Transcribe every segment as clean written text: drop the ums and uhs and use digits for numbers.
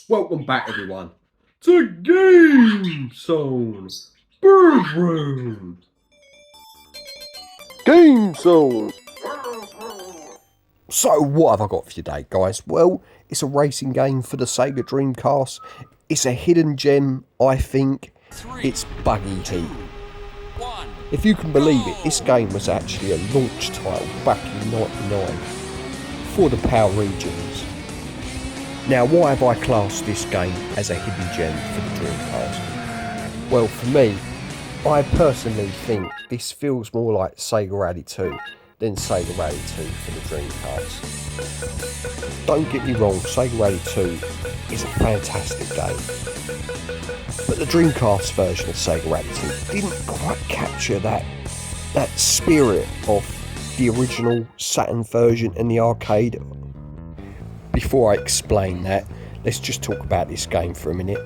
Welcome back, everyone, to GameZone Birdroom. GameZone. So, what have I got for you today, guys? Well, it's a racing game for the Sega Dreamcast. It's a hidden gem, I think. It's Buggy Heat. If you can believe it, this game was actually a launch title back in '99 for the PAL regions. Now, why have I classed this game as a hidden gem for the Dreamcast? Well, for me, I personally think this feels more like Sega Rally 2 than Sega Rally 2 for the Dreamcast. Don't get me wrong, Sega Rally 2 is a fantastic game, but the Dreamcast version of Sega Rally 2 didn't quite capture that spirit of the original Saturn version and the arcade. Before I explain that, let's just talk about this game for a minute.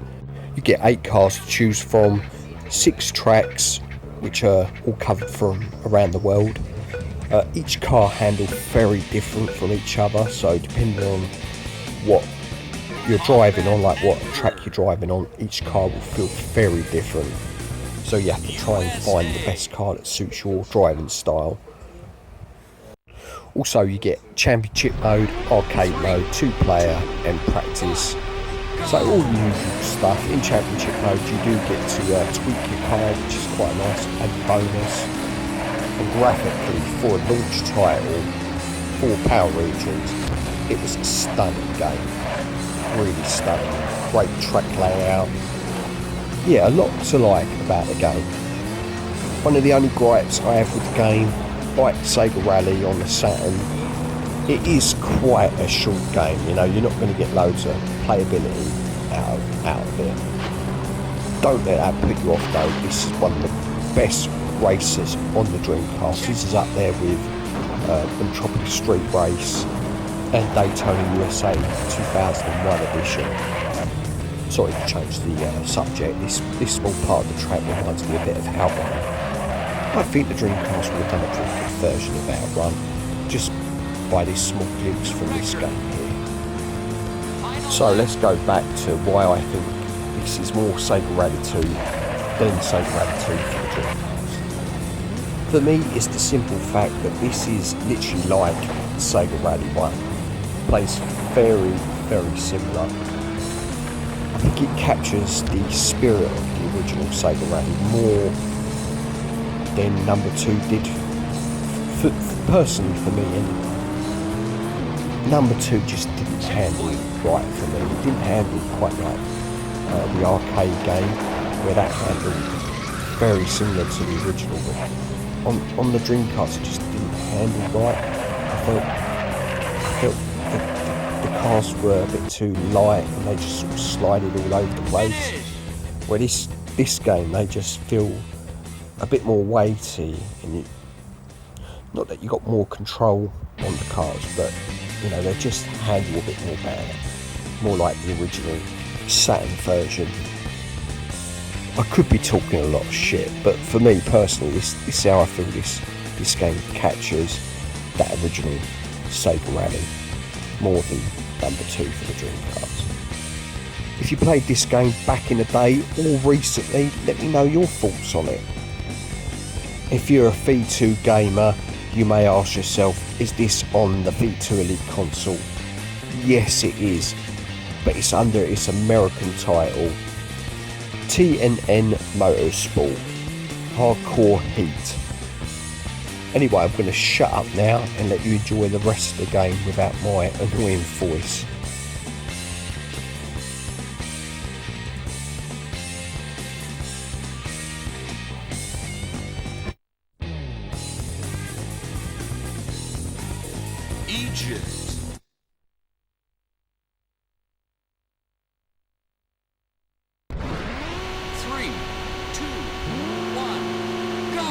You get 8 cars to choose from, 6 tracks which are all covered from around the world. Each car handled very different from each other, so depending on what you're driving on, like what track you're driving on, each car will feel very different. So you have to try and find the best car that suits your driving style. Also, you get championship mode, arcade mode, 2-player and practice. So all the usual stuff. In championship mode you do get to tweak your car, which is quite a nice added bonus. And graphically, for a launch title for PAL regions, it was a stunning game. Really stunning. Great track layout. Yeah, a lot to like about the game. One of the only gripes I have with the game, like Sega Rally on the Saturn, it is quite a short game. You know, you're not going to get loads of playability out of it. Don't let that put you off though. This is one of the best races on the Dreamcast. This is up there with Metropolis Street Race and Daytona USA 2001 edition. Sorry to change the subject. This small part of the track reminds me a bit of Outrun. I think the Dreamcast would have done a pretty good version of Outrun, just by this small glimpse from this game here. So let's go back to why I think this is more Sega Rally 2 than Sega Rally 2 for the Dreamcast. For me, it's the simple fact that this is literally like Sega Rally 1. It plays very, very similar. I think it captures the spirit of the original Sega Rally more than number 2 did, personally for me anyway. Number 2 just didn't handle it right for me. It didn't handle it quite like the arcade game, where that handled very similar to the original, but on the Dreamcast it just didn't handle right. I felt the cars were a bit too light and they just sort of slided all over the place. Where this game, they just feel a bit more weighty, and not that you got more control on the cars, but you know, they just handle a bit more better, more like the original Saturn version. I could be talking a lot of shit, but for me personally, this is how I feel this game captures that original Sega Rally more than number 2 for the Dreamcast. If you played this game back in the day or recently, let me know your thoughts on it. If you're a V2 gamer, you may ask yourself, is this on the V2 Elite console? Yes, it is, but it's under its American title, TNN Motorsport, Hardcore Heat. Anyway, I'm going to shut up now and let you enjoy the rest of the game without my annoying voice. Egypt. 3, 2, 1, go!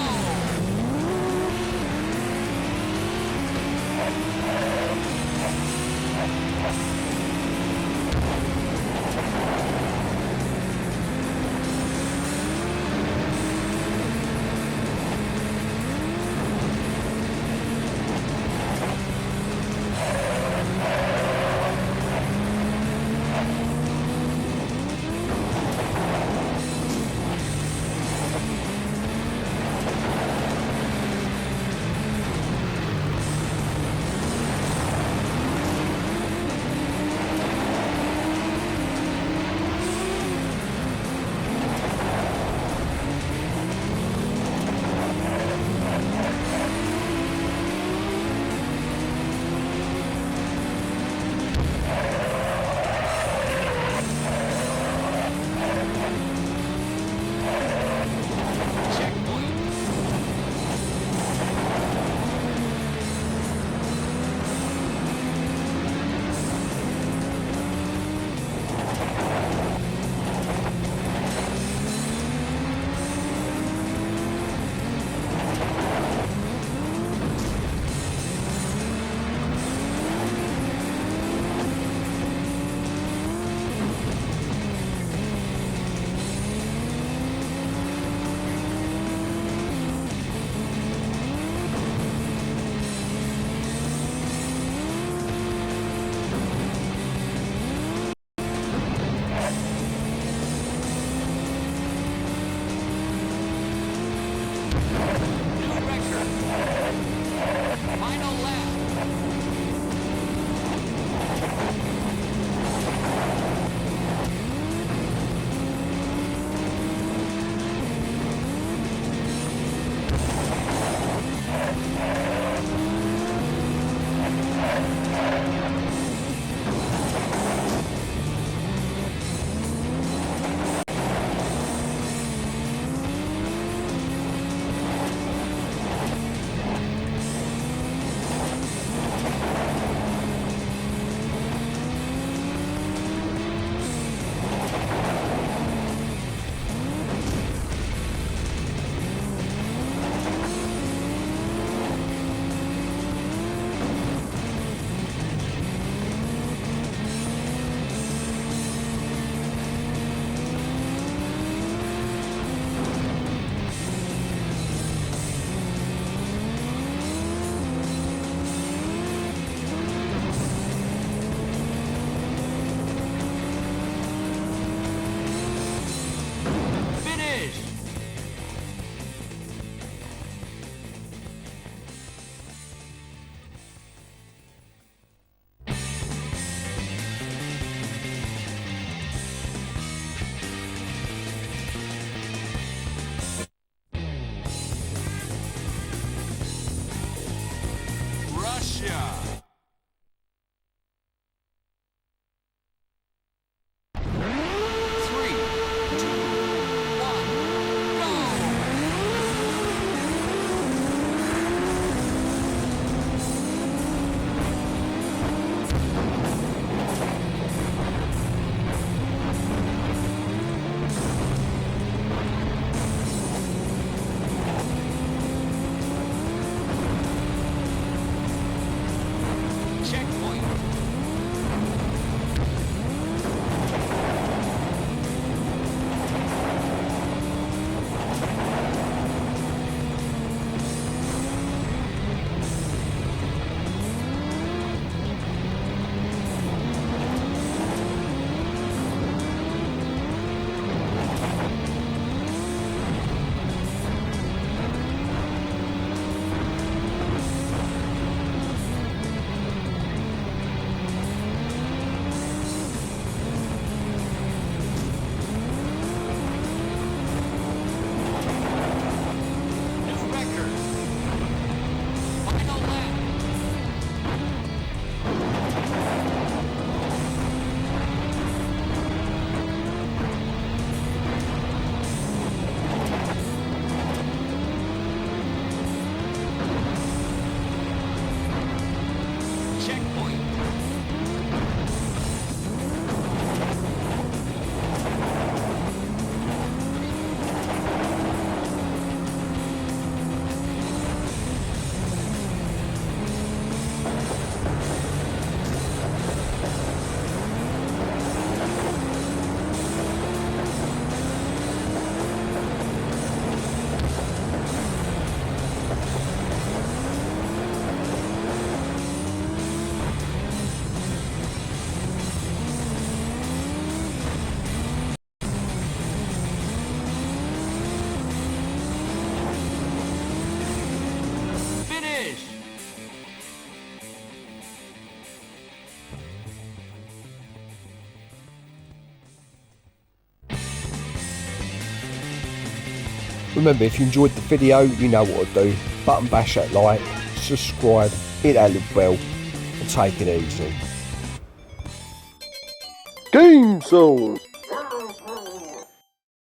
Remember, if you enjoyed the video, you know what to do. Button bash that like, subscribe, hit that little bell, and take it easy. GameZone.